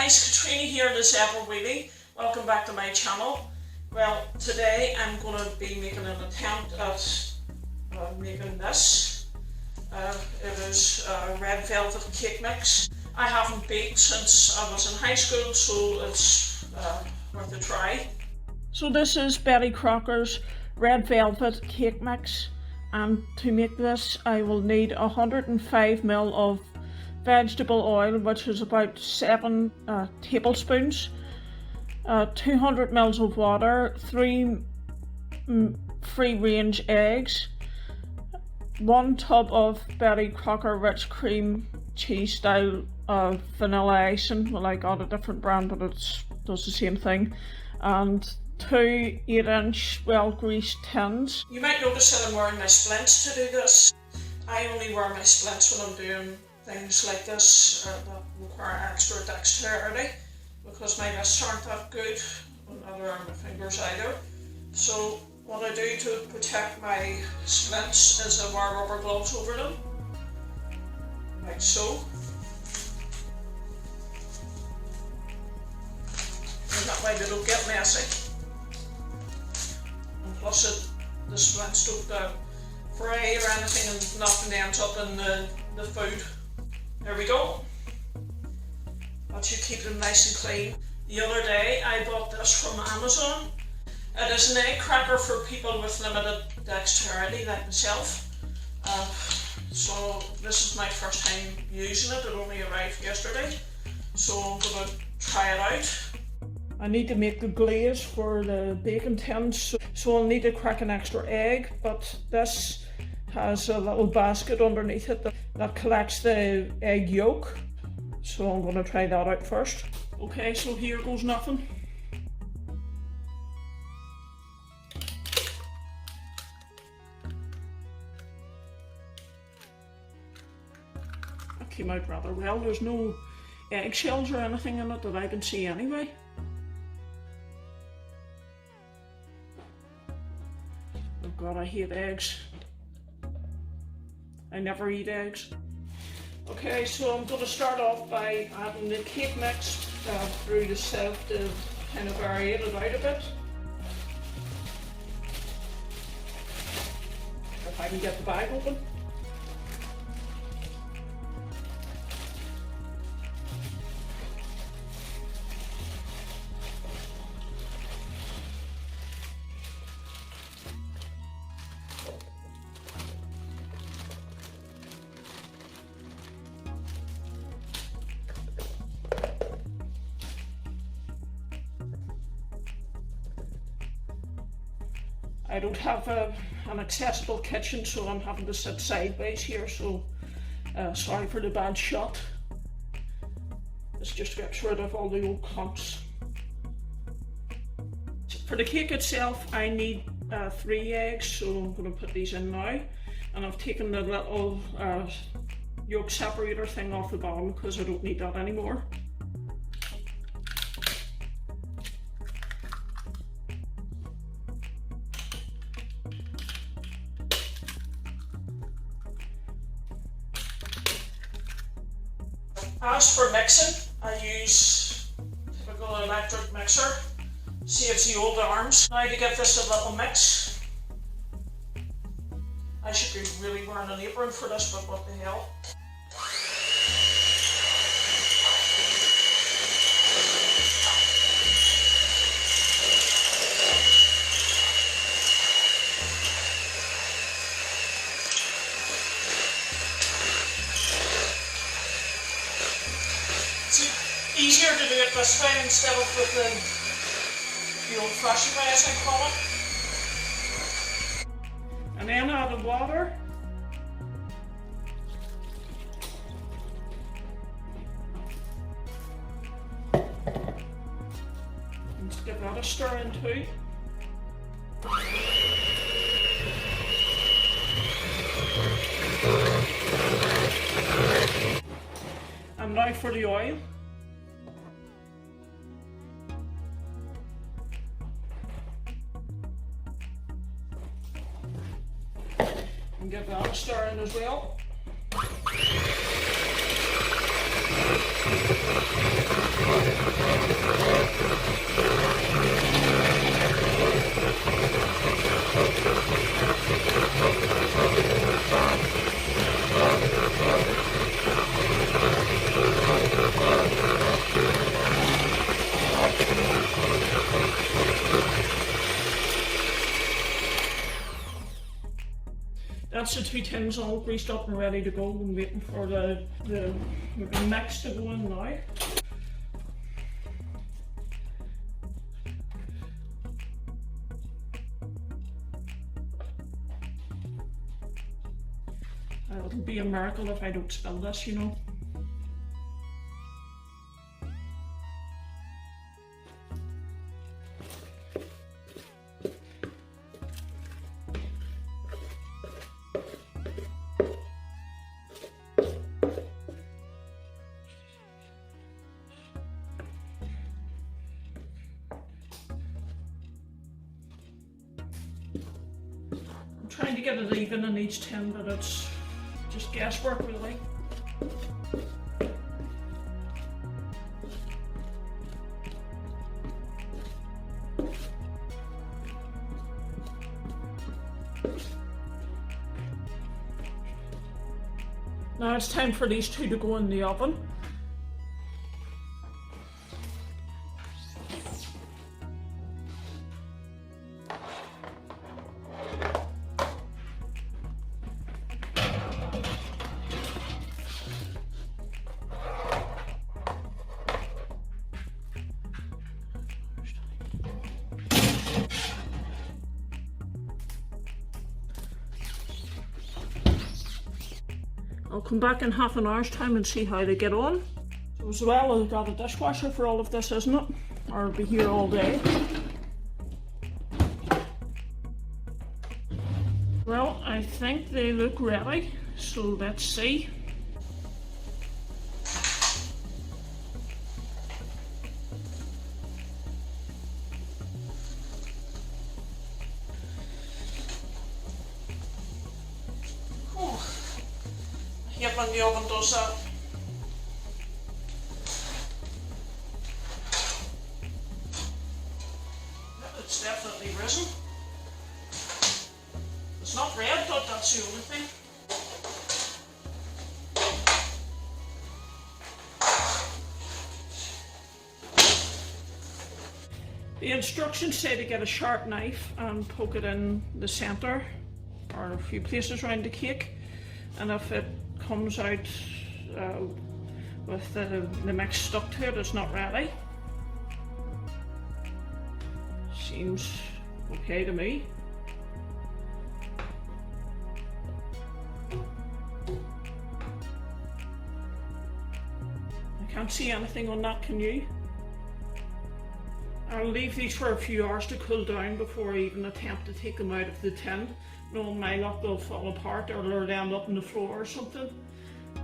guys, Katrina here as ever really. Welcome back to my channel. Well, today I'm going to be making an attempt at making this. It is a red velvet cake mix. I haven't baked since I was in high school, so it's worth a try. So this is Betty Crocker's red velvet cake mix, and to make this I will need 105 ml of vegetable oil, which is about 7 tablespoons, 200 ml of water, 3 free-range eggs, 1 tub of Betty Crocker rich cream cheese style vanilla icing. Well, I got a different brand, but it does the same thing, and 2 8-inch well-greased tins. You might notice that I'm wearing my splints to do this. I only wear my splints when I'm doing things like this that require extra dexterity, because my wrists aren't that good, and neither are my fingers either. So what I do to protect my splints is I wear rubber gloves over them, like so. And that way they don't get messy. And plus the splints don't fray or anything, and nothing ends up in the food. There we go. That should keep them nice and clean. The other day I bought this from Amazon. It is an egg cracker for people with limited dexterity like myself. So this is my first time using it. It only arrived yesterday, so I'm going to try it out. I need to make the glaze for the bacon tins, so I'll need to crack an extra egg, but this has a little basket underneath it that collects the egg yolk, so I'm going to try that out first. Okay, so here goes nothing. That came out rather well. There's no eggshells or anything in it that I can see anyway. Oh God, I hate eggs. I never eat eggs. Okay, so I'm going to start off by adding the cake mix through the sieve to kind of vary it out a bit. If I can get the bag open. I don't have an accessible kitchen, so I'm having to sit sideways here, so sorry for the bad shot. This just gets rid of all the old clumps. For the cake itself, I need 3 eggs, so I'm going to put these in now. And I've taken the little yolk separator thing off the bottom because I don't need that anymore. As for mixing, I use a typical electric mixer. Saves the old arms. Now to give this a little mix. I should be really wearing an apron for this, but what the hell. Easier to do it this way instead of with the old-fashioned way, as I call it. And then add the water. Let's give that a stir in too. And now for the oil. And give that a stir in as well. That's the 2 tins all greased up and ready to go. I'm waiting for the mix to go in now. It'll be a miracle if I don't spill this, you know. Trying to get it even in each tin, but it's just guesswork really. Now it's time for these 2 to go in the oven. I'll come back in half an hour's time and see how they get on. So as well, I've got a dishwasher for all of this, isn't it? Or I'll be here all day. Well, I think they look ready, so let's see. Yep, when the oven does that. It's definitely risen. It's not red, but that's the only thing. The instructions say to get a sharp knife and poke it in the centre or a few places around the cake, and if it comes out with the mix stuck to it, it's not ready. Seems okay to me. I can't see anything on that, can you? I'll leave these for a few hours to cool down before I even attempt to take them out of the tin. Knowing my luck, they'll fall apart or they'll end up on the floor or something.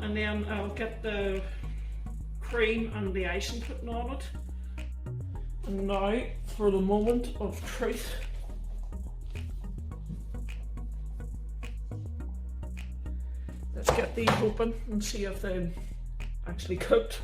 And then I'll get the cream and the icing put on it. And now for the moment of truth. Let's get these open and see if they've actually cooked.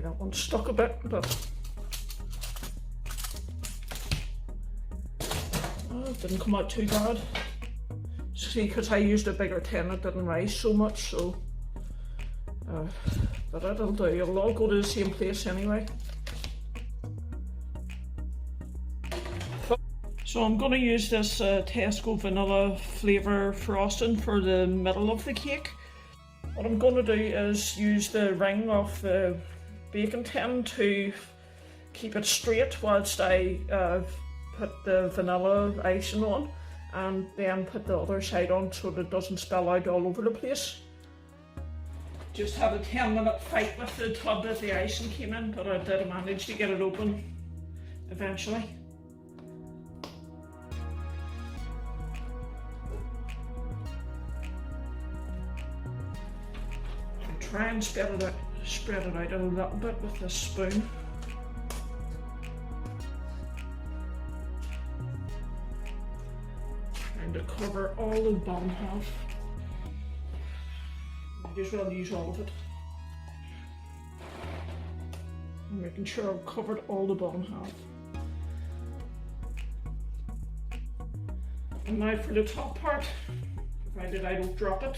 That one's stuck a bit, but it didn't come out too bad. See, because I used a bigger tin, it didn't rise so much, so but it'll do. It'll all go to the same place anyway. So I'm going to use this Tesco vanilla flavour frosting for the middle of the cake. What I'm going to do is use the ring of the baking tin to keep it straight whilst I put the vanilla icing on, and then put the other side on so that it doesn't spill out all over the place. Just had a 10-minute fight with the tub that the icing came in, but I did manage to get it open eventually. I'll try and spread it out a little bit with this spoon. cover all the bottom half. Might as well use all of it. I'm making sure I've covered all the bottom half. And now for the top part, provided I don't drop it.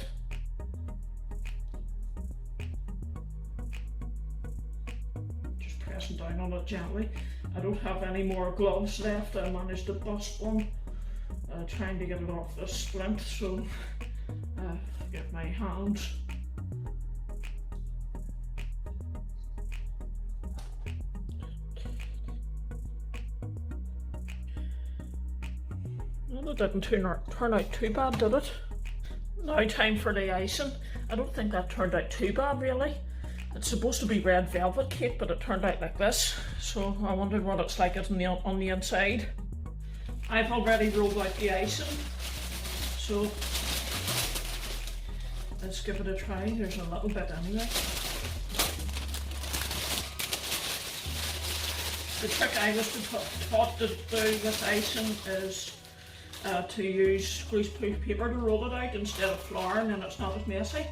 Just pressing down on it gently. I don't have any more gloves left. I managed to bust one trying to get it off the splint, so get my hands. Well, it didn't turn out too bad, did it? Now time for the icing. I don't think that turned out too bad really. It's supposed to be red velvet cake, but it turned out like this. So I wondered what it's like on the inside. I've already rolled out the icing, so let's give it a try. There's a little bit anyway. The trick I was taught to do with icing is to use greaseproof paper to roll it out instead of flour, and then it's not as messy.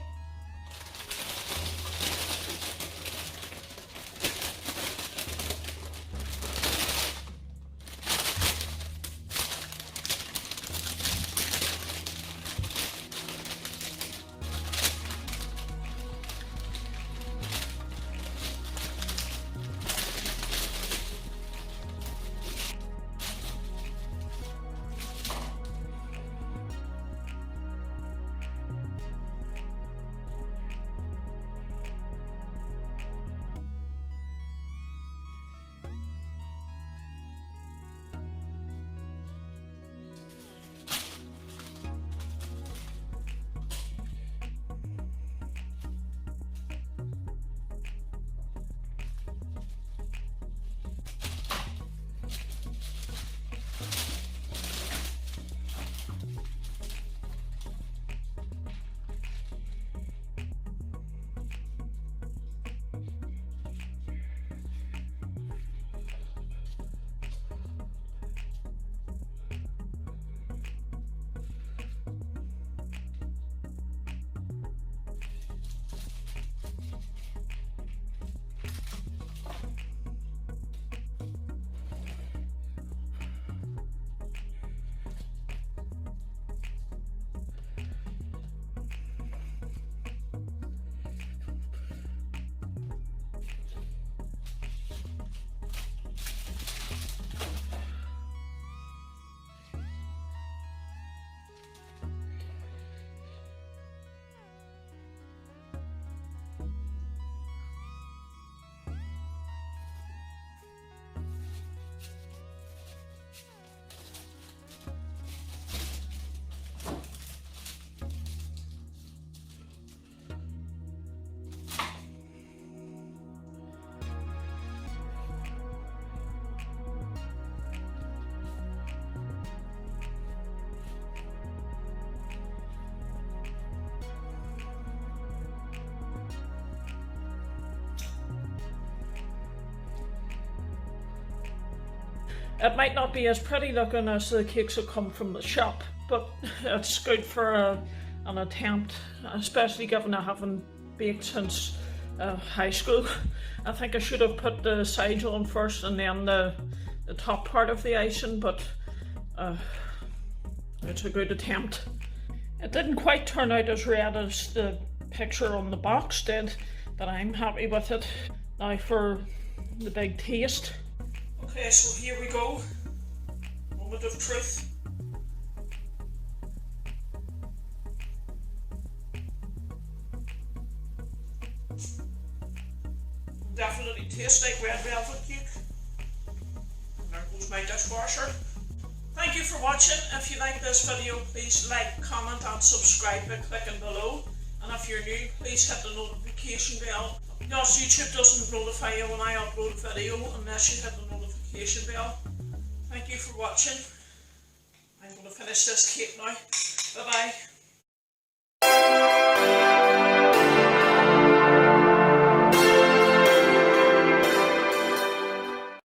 It might not be as pretty looking as the cakes that come from the shop, but it's good for an attempt, especially given I haven't baked since high school. I think I should have put the sides on first and then the top part of the icing, but it's a good attempt. It didn't quite turn out as red as the picture on the box did, but I'm happy with it. Now for the big taste. Okay, so here we go. Moment of truth. Definitely tastes like red velvet cake. And there goes my dishwasher. Thank you for watching. If you like this video, please like, comment and subscribe by clicking below. And if you're new, please hit the notification bell. Because YouTube doesn't notify you when I upload a video unless you hit the notification bell. Thank you for watching. I'm going to finish this cake now. Bye bye.